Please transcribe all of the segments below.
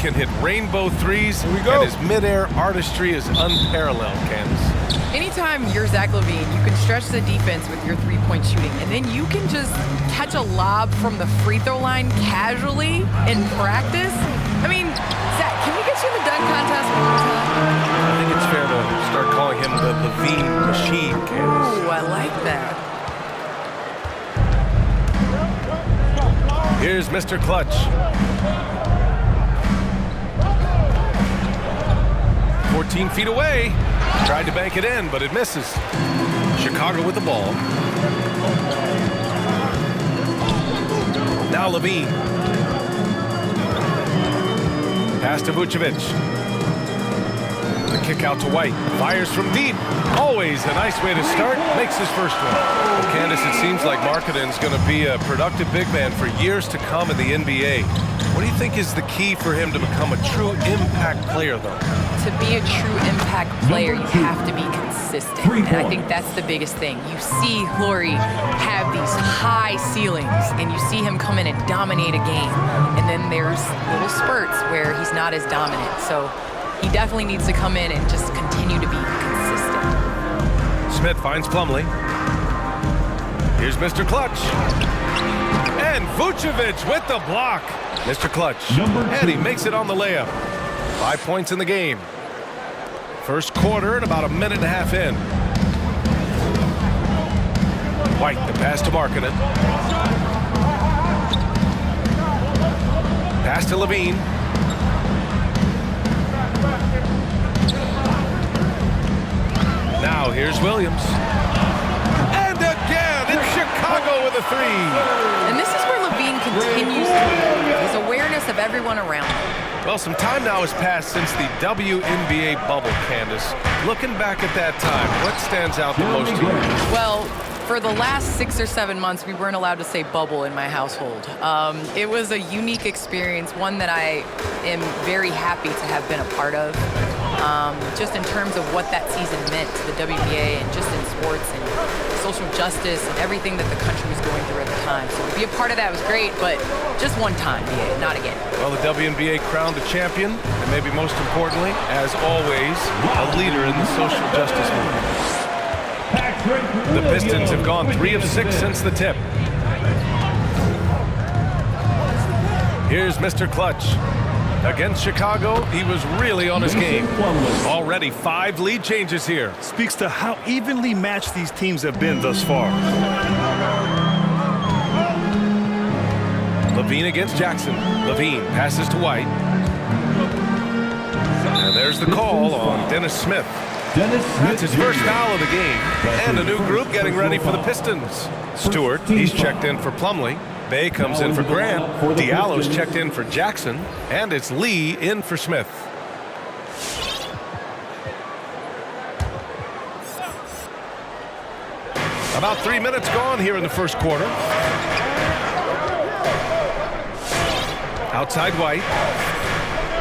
can hit rainbow threes, Here we go. and his midair artistry is unparalleled, Candace. Anytime you're Zach LaVine, you can stretch the defense with your three-point shooting, and then you can just catch a lob from the free throw line casually in practice. I mean, Zach, can we get you in the dunk contest one more time? I think it's fair to start calling him the LaVine machine, Candace. Ooh, I like that. Here's Mr. Clutch. 14 feet away. Tried to bank it in, but it misses. Chicago with the ball. Now LaVine. Pass to Vucevic. The kick out to White. Fires from deep. Always a nice way to start. Makes his first one. Well, Candace, it seems like Markkanen's going to be a productive big man for years to come in the NBA. What do you think is the key for him to become a true impact player, though? To be a true impact player, you have to be consistent. And I think that's the biggest thing. You see Horry have these high ceilings, and you see him come in and dominate a game. And then there's little spurts where he's not as dominant. So he definitely needs to come in and just continue to be consistent. Smith finds Plumlee. Here's Mr. Clutch. And Vucevic with the block. Mr. Clutch. And he makes it on the layup. 5 points in the game. First quarter and about a minute and a half in. White, the pass to Markkanen. Pass to LaVine. Now here's Williams. And again, it's Chicago with a three. And this is where LaVine continues to improve. His awareness of everyone around him. Well, some time now has passed since the WNBA bubble, Candace. Looking back at that time, what stands out the most to you? Well, for the last 6 or 7 months, we weren't allowed to say bubble in my household. It was a unique experience, one that I am very happy to have been a part of. Just in terms of what that season meant to the WNBA and just in sports and social justice and everything that the country was going through at the time. So to be a part of that was great, but just one time, not again. Well, the WNBA crowned a champion, and maybe most importantly, as always, a leader in the social justice movement. The Pistons have gone 3 of 6 since the tip. Here's Mr. Clutch. Against Chicago, he was really on his game. Already 5 lead changes here. Speaks to how evenly matched these teams have been thus far. LaVine against Jackson. LaVine passes to White. And there's the call on Dennis Smith. That's his first foul of the game. And a new group getting ready for the Pistons. Stewart, he's checked in for Plumlee. Bay comes in for Grant. Diallo's checked in for Jackson. And it's Lee in for Smith. About 3 minutes gone here in the first quarter. Outside White.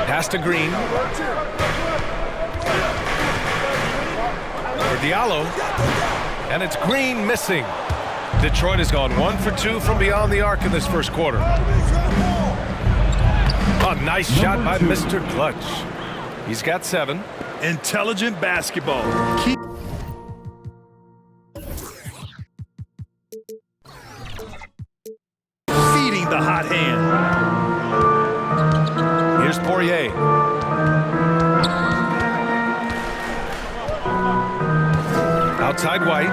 Pass to Green. For Diallo. And it's Green missing. Detroit has gone 1 for 2 from beyond the arc in this first quarter. A nice shot by Mr. Clutch. He's got 7. Intelligent basketball. Feeding the hot hand. Here's Poirier. Outside White.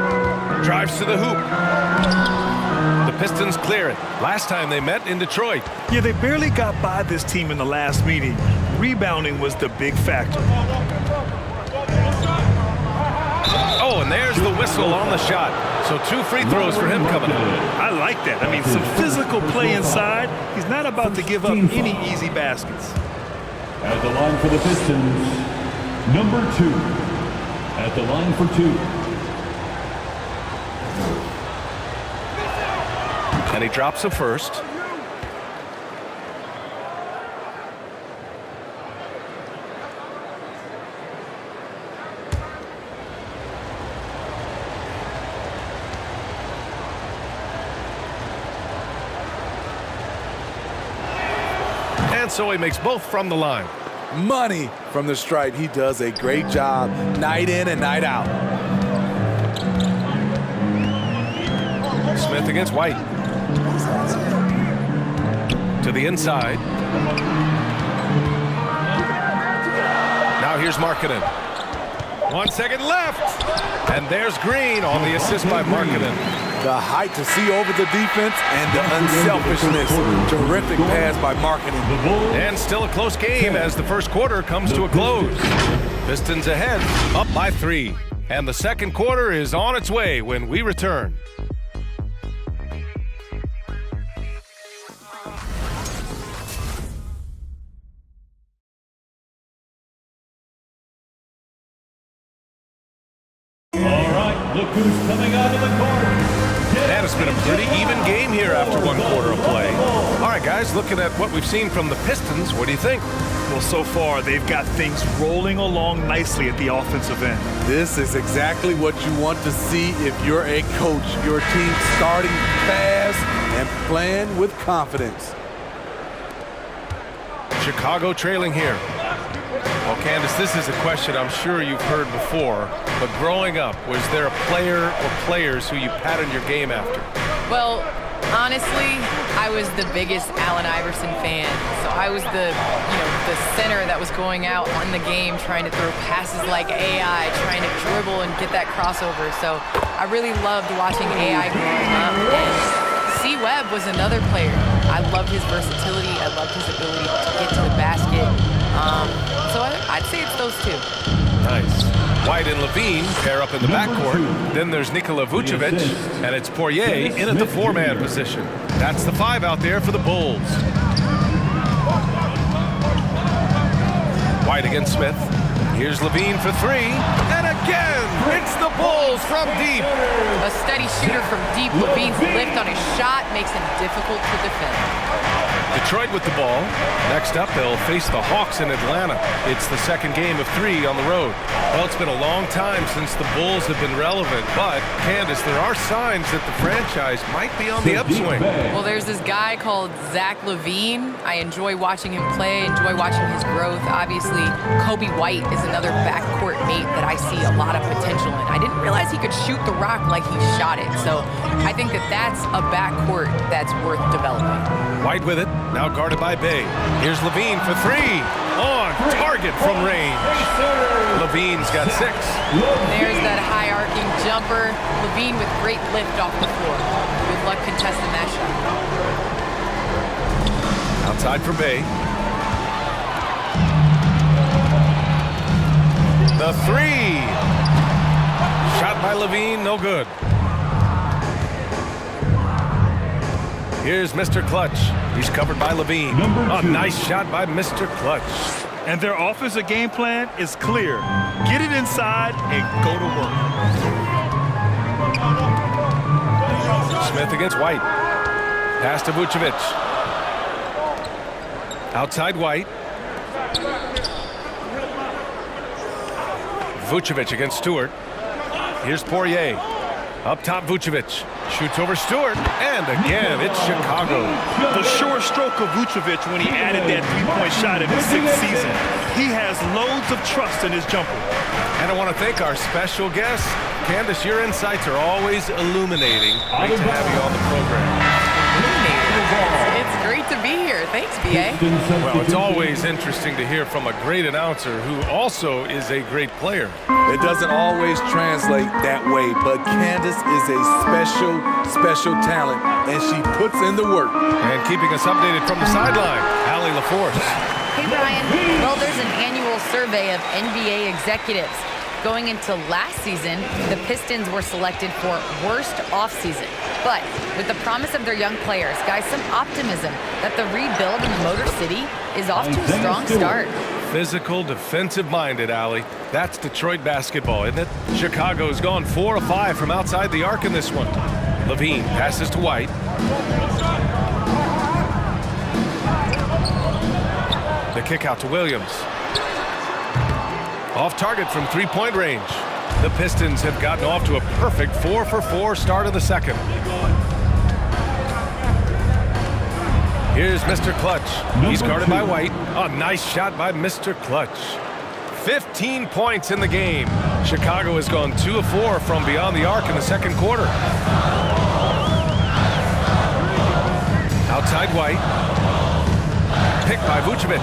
Drives to the hoop. The Pistons clear it. Last time they met in Detroit. Yeah, they barely got by this team in the last meeting. Rebounding was the big factor. Oh, and there's the whistle on the shot. So 2 free throws for him coming up. I like that. I mean, some physical play inside. He's not about to give up any easy baskets. At the line for the Pistons, number 2. At the line for 2. And he drops a first. And so he makes both from the line. Money from the stripe. He does a great job night in and night out. Smith against White. To the inside. Now here's Markkanen. 1 second left. And there's Green on the assist by Markkanen. The height to see over the defense and the unselfishness. Terrific pass by Markkanen. And still a close game as the first quarter comes to a close. Pistons ahead, up by 3. And the second quarter is on its way when we return. Look who's coming out of the court. And it's been a pretty even game here after 1 quarter of play. All right, guys, looking at what we've seen from the Pistons, what do you think? Well, so far, they've got things rolling along nicely at the offensive end. This is exactly what you want to see if you're a coach. Your team starting fast and playing with confidence. Chicago trailing here. Well, Candace, this is a question I'm sure you've heard before, but growing up, was there a player or players who you patterned your game after? Well, honestly, I was the biggest Allen Iverson fan. So I was the center that was going out in the game trying to throw passes like AI, trying to dribble and get that crossover. So I really loved watching AI growing up. And C. Webb was another player. I loved his versatility. I loved his ability to get to the basket. So I'd say it's those two. Nice. White and Levine pair up in the backcourt. Then there's Nikola Vucevic, and it's Poirier in at the 4-man position. That's the 5 out there for the Bulls. White against Smith. Here's Levine for 3, and again, it's the Bulls from deep. A steady shooter from deep. Levine's lift on his shot makes him difficult to defend. Detroit with the ball. Next up, they'll face the Hawks in Atlanta. It's the second game of 3 on the road. Well, it's been a long time since the Bulls have been relevant, but, Candace, there are signs that the franchise might be on the upswing. Well, there's this guy called Zach LaVine. I enjoy watching him play, enjoy watching his growth. Obviously, Kobe White is another backcourt mate that I see a lot of potential in. I didn't realize he could shoot the rock like he shot it, so I think that that's a backcourt that's worth developing. White with it, now guarded by Bay. Here's Levine for 3, on target from range. Levine's got 6. There's that high arcing jumper. Levine with great lift off the floor. Good luck contesting that shot. Outside for Bay. The 3. Shot by Levine, no good. Here's Mr. Clutch. He's covered by Levine. A nice shot by Mr. Clutch. And their offensive game plan is clear. Get it inside and go to work. Smith against White. Pass to Vucevic. Outside White. Vucevic against Stewart. Here's Poirier. Up top, Vucevic. Shoots over Stewart, and again, it's Chicago. The short stroke of Vucevic when he added that three-point shot in his 6th season. He has loads of trust in his jumper. And I want to thank our special guest. Candace, your insights are always illuminating. Great to have you on the program. It's great to be here. Thanks, B.A. Well, it's always interesting to hear from a great announcer who also is a great player. It doesn't always translate that way, but Candace is a special talent, and she puts in the work. And keeping us updated from the sideline, Allie LaForce. Hey, Brian. Well, there's an annual survey of NBA executives. Going into last season, the Pistons were selected for worst offseason. But with the promise of their young players, guys, some optimism that the rebuild in the Motor City is off to a strong start. Physical, defensive-minded, Allie. That's Detroit basketball, isn't it? Chicago's gone 4 of 5 from outside the arc in this one. Levine passes to White. The kick out to Williams. Off target from 3-point range. The Pistons have gotten off to a perfect 4 for 4 start of the second. Here's Mr. Clutch. He's Number guarded by 2. White. A nice shot by Mr. Clutch. 15 points in the game. Chicago has gone 2 of 4 from beyond the arc in the second quarter. Outside White. Picked by Vucevic.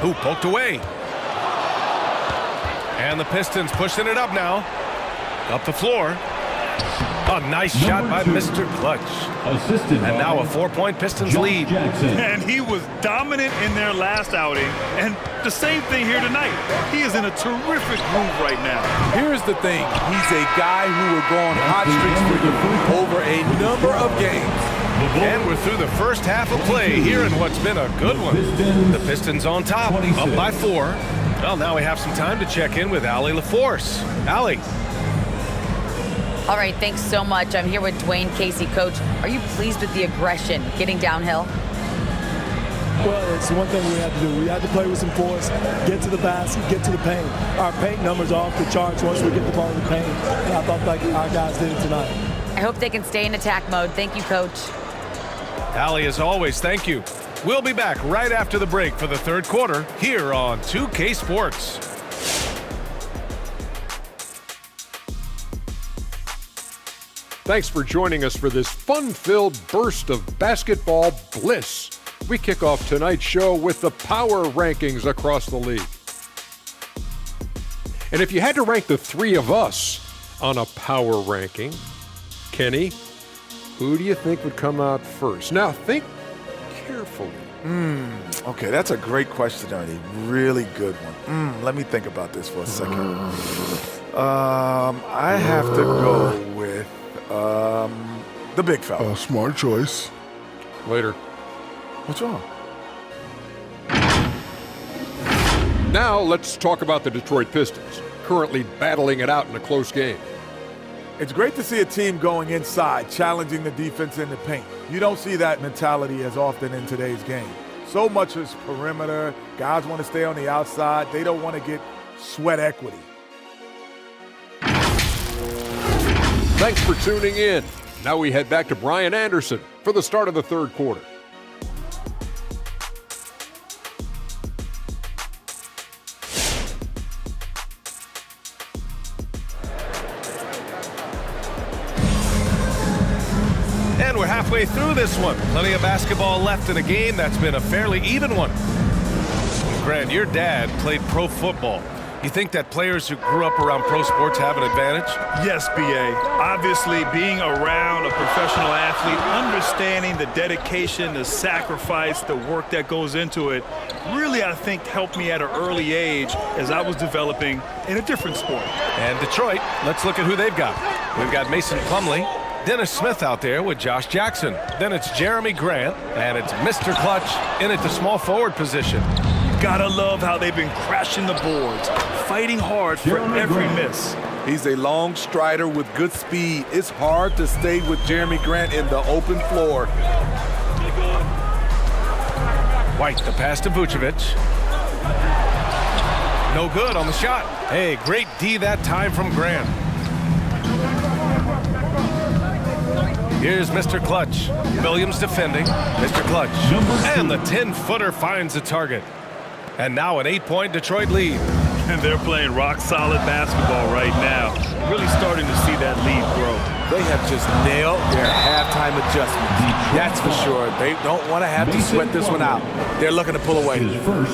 Who poked away. And the Pistons pushing it up now. Up the floor. A nice shot by Mr. Clutch. Assisted And by now a 4-point Pistons Josh lead. Jackson. And he was dominant in their last outing. And the same thing here tonight. He is in a terrific groove right now. Here's the thing. He's a guy who will go on hot streaks for you over a number of games. And we're through the first half of play here in what's been a good one. The Pistons on top, up by 4. Well, now we have some time to check in with Allie LaForce. Allie. All right, thanks so much. I'm here with Dwayne Casey. Coach, are you pleased with the aggression getting downhill? Well, it's one thing we had to do. We had to play with some force, get to the basket, get to the paint. Our paint numbers are off the charts once we get the ball in the paint, and I thought like our guys did it tonight. I hope they can stay in attack mode. Thank you, Coach. Allie, as always, thank you. We'll be back right after the break for the third quarter here on 2K Sports. Thanks for joining us for this fun-filled burst of basketball bliss. We kick off tonight's show with the power rankings across the league. And if you had to rank the 3 of us on a power ranking, Kenny, who do you think would come out first? Now, think carefully. Okay, that's a great question, Ernie. Really good one. Let me think about this for a second. I have to go with the big fella. Smart choice. Later. What's wrong? Now, let's talk about the Detroit Pistons, currently battling it out in a close game. It's great to see a team going inside, challenging the defense in the paint. You don't see that mentality as often in today's game. So much is perimeter. Guys want to stay on the outside. They don't want to get sweat equity. Thanks for tuning in. Now we head back to Brian Anderson for the start of the third quarter. And we're halfway through this one. Plenty of basketball left in a game that's been a fairly even one. Grant, your dad played pro football. You think that players who grew up around pro sports have an advantage? Yes, B.A. Obviously, being around a professional athlete, understanding the dedication, the sacrifice, the work that goes into it, really, I think, helped me at an early age as I was developing in a different sport. And Detroit, let's look at who they've got. We've got Mason Plumlee, Dennis Smith out there with Josh Jackson. Then it's Jeremy Grant, and it's Mr. Clutch in at the small forward position. Gotta love how they've been crashing the boards, fighting hard for every miss. He's a long strider with good speed. It's hard to stay with Jeremy Grant in the open floor. White, the pass to Vucevic. No good on the shot. Hey, great D that time from Grant. Here's Mr. Clutch. Williams defending. Mr. Clutch. And the 10-footer finds the target. And now an 8-point Detroit lead. And they're playing rock-solid basketball right now. Really starting to see that lead grow. They have just nailed their halftime adjustments. That's for sure. They don't want to have to sweat this one out. They're looking to pull away.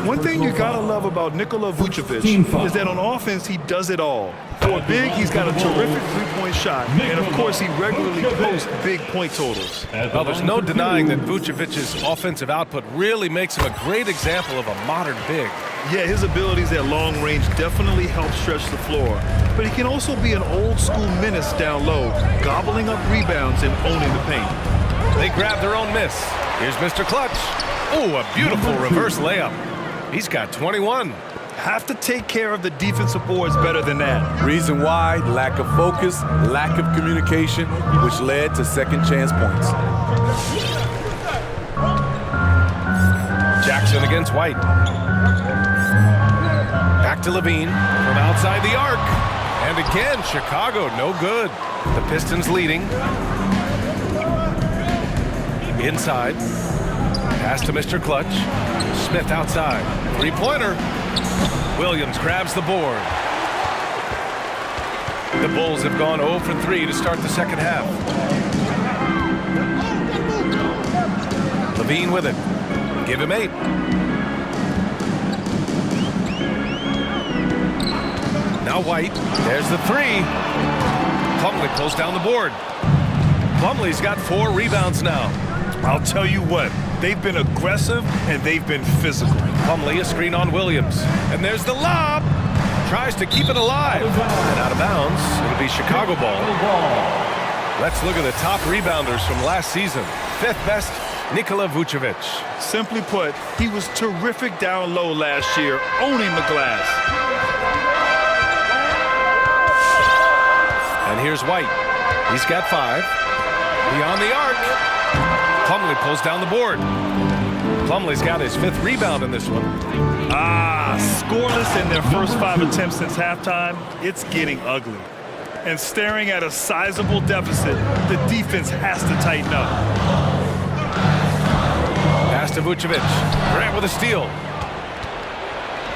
One thing you gotta love about Nikola Vucevic is that on offense, he does it all. For a big, he's got a terrific three-point shot. And of course, he regularly posts big point totals. Well, there's no denying that Vucevic's offensive output really makes him a great example of a modern big. Yeah, his abilities at long range definitely help stretch the floor. But he can also be an old-school menace down low, gobbling up rebounds and owning the paint. They grab their own miss. Here's Mr. Clutch. Oh, a beautiful reverse layup. He's got 21. Have to take care of the defensive boards better than that. Reason why, lack of focus, lack of communication, which led to second chance points. Jackson against White. Back to Levine from outside the arc. And again, Chicago no good. The Pistons leading. Inside. Pass to Mr. Clutch. Smith outside. Three-pointer. Williams grabs the board. The Bulls have gone 0 for 3 to start the second half. Levine with it. Give him 8. Now White. There's the 3. Plumlee pulls down the board. Plumlee's got 4 rebounds now. I'll tell you what, they've been aggressive and they've been physical. Plumlee a screen on Williams. And there's the lob. Tries to keep it alive. And out of bounds. It'll be Chicago ball. Let's look at the top rebounders from last season. 5th best, Nikola Vucevic. Simply put, he was terrific down low last year, owning the glass. And here's White. He's got 5. Beyond the arc. Plumlee pulls down the board. Plumlee's got his 5th rebound in this one. Scoreless in their first 5 attempts since halftime. It's getting ugly. And staring at a sizable deficit, the defense has to tighten up. Pass to Vucevic. Grant with a steal.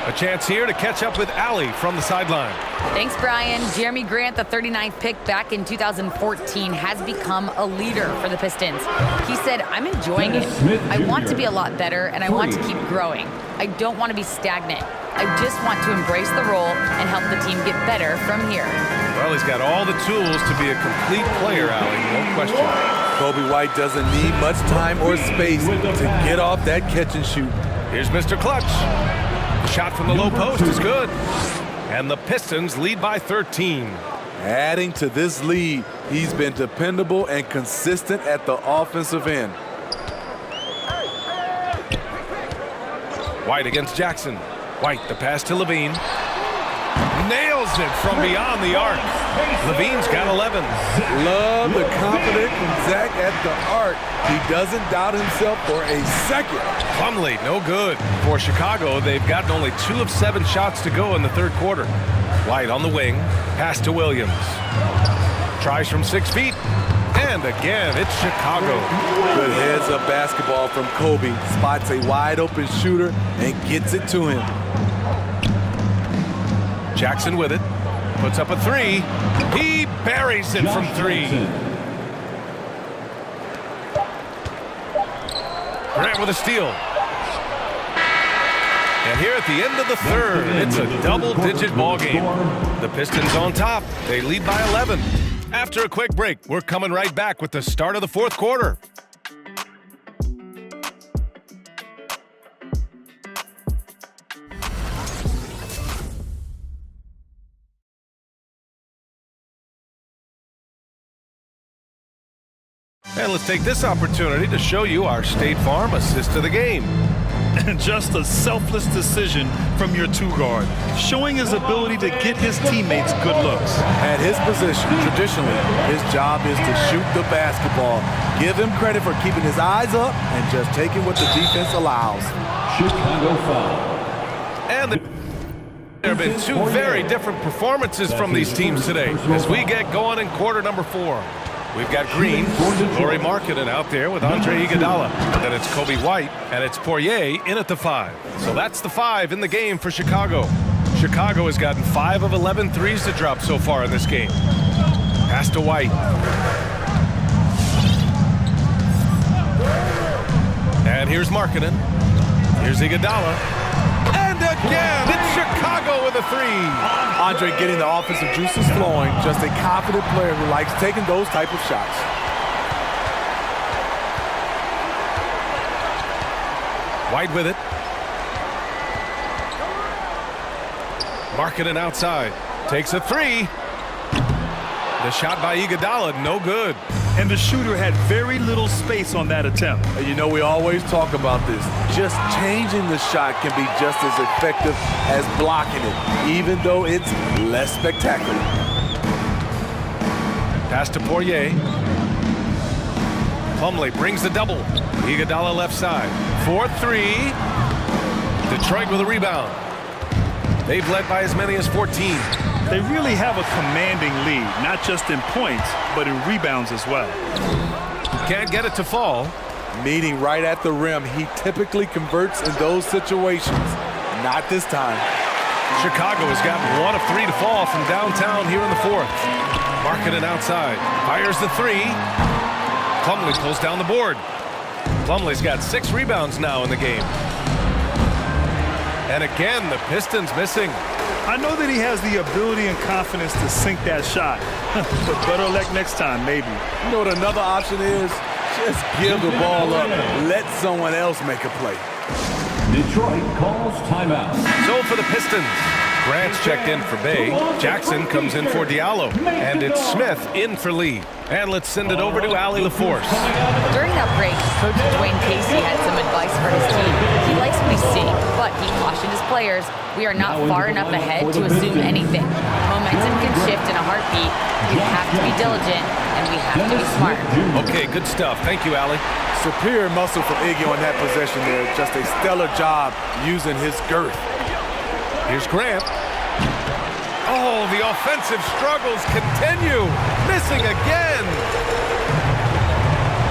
A chance here to catch up with Allie from the sideline. Thanks, Brian. Jeremy Grant, the 39th pick back in 2014, has become a leader for the Pistons. He said, I'm enjoying it. I want to be a lot better, and I want to keep growing. I don't want to be stagnant. I just want to embrace the role and help the team get better from here. Well, he's got all the tools to be a complete player, Allie, no question. Kobe White doesn't need much time or space to get off that catch and shoot. Here's Mr. Clutch. The shot from the low post is good. And the Pistons lead by 13. Adding to this lead, he's been dependable and consistent at the offensive end. White against Jackson. White, the pass to Levine. Nails it from beyond the arc. Levine's got 11. Love the confidence from Zach at the arc. He doesn't doubt himself for a second. Plumlee, no good. For Chicago, they've gotten only 2 of 7 shots to go in the third quarter. White on the wing. Pass to Williams. Tries from 6 feet. And again, it's Chicago. Good heads-up basketball from Kobe. Spots a wide-open shooter and gets it to him. Jackson with it. Puts up a 3. He buries it from 3. Grant with a steal. And here at the end of the third, it's a double-digit ball game. The Pistons on top. They lead by 11. After a quick break, we're coming right back with the start of the fourth quarter. And let's take this opportunity to show you our State Farm assist to the game. And just a selfless decision from your 2-guard, showing his ability to get his teammates good looks. At his position, traditionally, his job is to shoot the basketball. Give him credit for keeping his eyes up and just taking what the defense allows. Chicago foul. And there have been 2 very different performances from these teams today as we get going in quarter number 4. We've got Green, Lauri Markkanen out there with Andre Iguodala. And then it's Kobe White, and it's Poirier in at the 5. So that's the 5 in the game for Chicago. Chicago has gotten 5 of 11 threes to drop so far in this game. Pass to White. And here's Markkanen. Here's Iguodala. And again, it's Chicago with a 3. Andre getting the offensive juices flowing. Just a confident player who likes taking those type of shots. White with it. Markkanen outside. Takes a 3. The shot by Iguodala, no good. And the shooter had very little space on that attempt. You know, we always talk about this. Just changing the shot can be just as effective as blocking it, even though it's less spectacular. Pass to Poirier. Plumlee brings the double. Iguodala left side. 4-3. Detroit with a rebound. They've led by as many as 14. They really have a commanding lead, not just in points, but in rebounds as well. Can't get it to fall. meeting right at the rim. He typically converts in those situations. Not this time. Chicago has got 1 of 3 to fall from downtown here in the fourth. Markkanen outside. Fires the three. Plumlee pulls down the board. Plumlee's got 6 rebounds now in the game. And again, the Pistons missing. I know that he has the ability and confidence to sink that shot. But better luck next time, maybe. You know what another option is? Just give the ball up. Let someone else make a play. Detroit calls timeout. So for the Pistons, Grant's checked in for Bay. Jackson comes in for Diallo. And it's Smith in for Lee. And let's send it over to Allie LaForce. During that break, Coach Dwayne Casey had some advice for his team. He likes what he's seeing, but he cautioned his players, we are not far enough ahead to assume anything. Momentum can shift in a heartbeat. We have to be diligent, and we have to be smart. Okay, good stuff. Thank you, Allie. Superior muscle from Iggy on that possession there. Just a stellar job using his girth. Here's Grant. Oh, the offensive struggles continue. Missing again.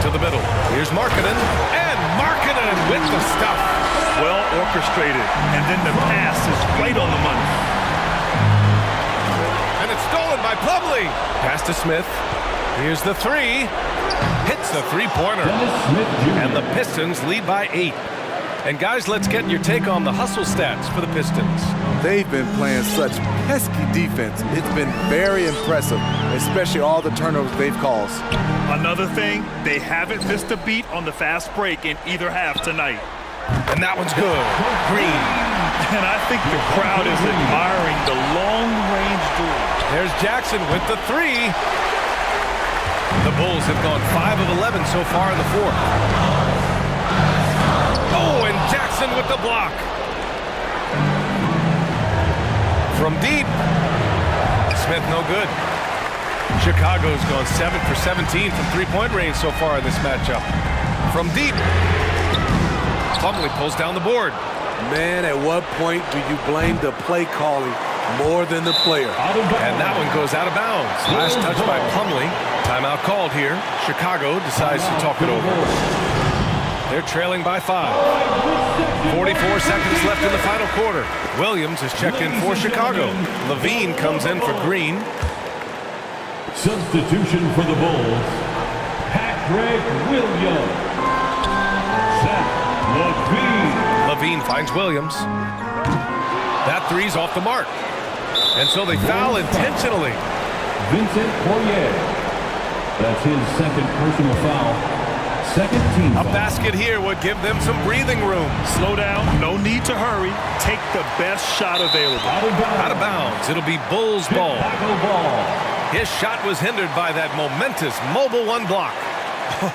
To the middle. Here's Markkanen. And Markkanen with the stuff. Well orchestrated. And then the pass is right on the money. And it's stolen by Plumlee. Pass to Smith. Here's the three. Hits the three-pointer. And the Pistons lead by 8. And guys, let's get your take on the hustle stats for the Pistons. They've been playing such pesky defense. It's been very impressive, especially all the turnovers they've caused. Another thing, they haven't missed a beat on the fast break in either half tonight. And that one's good. Green. And I think the crowd is admiring the long-range duel. There's Jackson with the three. The Bulls have gone 5 of 11 so far in the fourth. Oh, and Jackson with the block. From deep. Smith no good. Chicago's gone 7 for 17 from three-point range so far in this matchup. From deep. Plumlee pulls down the board. Man, at what point do you blame the play calling more than the player? And that one goes out of bounds. Last touch by Plumlee. Timeout called here. Chicago decides to talk it over. They're trailing by 5. 44 seconds left in the final quarter. Williams is checked in for Chicago. Levine comes in for Green. Substitution for the Bulls, Patrick Williams. Zach Levine. Levine finds Williams. That three's off the mark. And so they foul intentionally. Vincent Poirier. That's his second personal foul. Second team A foul. basket here would give them some breathing room. Slow down, no need to hurry. Take the best shot available. Out of bounds. It'll be Bulls ball. Chicago ball. His shot was hindered by that momentous mobile one block.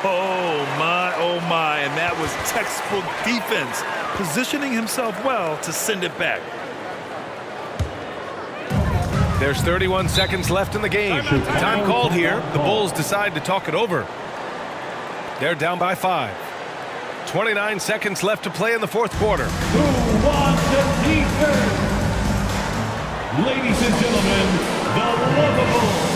Oh my, and that was textbook defense. Positioning himself well to send it back. There's 31 seconds left in the game. Time called here. The Bulls decide to talk it over. They're down by 5. 29 seconds left to play in the fourth quarter. Who wants the defense? Ladies and gentlemen, the lovable.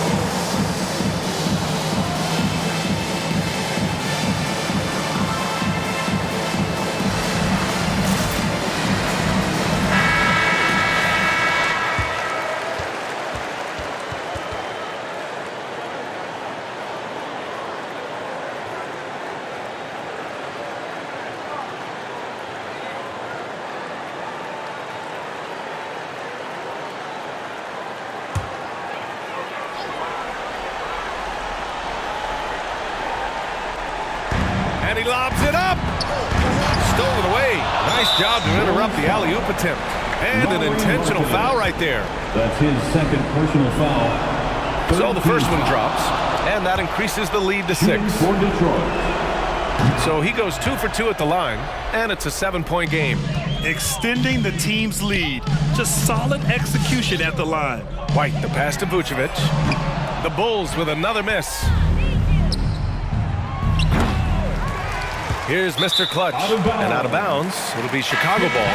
And he lobs it up. Stolen away. Nice job to interrupt the alley-oop attempt. And an intentional foul right there. That's his second personal foul. So the first one drops, and that increases the lead to 6. For Detroit. So he goes 2 for 2 at the line, and it's a 7-point game. Extending the team's lead. Just solid execution at the line. White, the pass to Vucevic. The Bulls with another miss. Here's Mr. Clutch, and out of bounds. It'll be Chicago ball.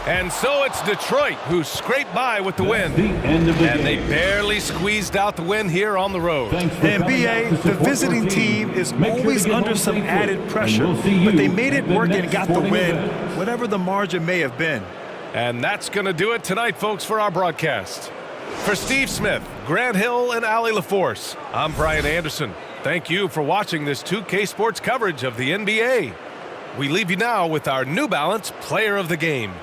And so it's Detroit who scraped by with the win. The end of the And they game. barely squeezed out the win here on the road. Thanks for And coming out BA, to the support visiting our team is Make sure to always get under home some safely. added And pressure, we'll see but they you made it at the work and next got the sporting win, event. whatever the margin may have been. And that's going to do it tonight, folks, for our broadcast. For Steve Smith, Grant Hill, and Allie LaForce, I'm Brian Anderson. Thank you for watching this 2K Sports coverage of the NBA. We leave you now with our New Balance Player of the Game.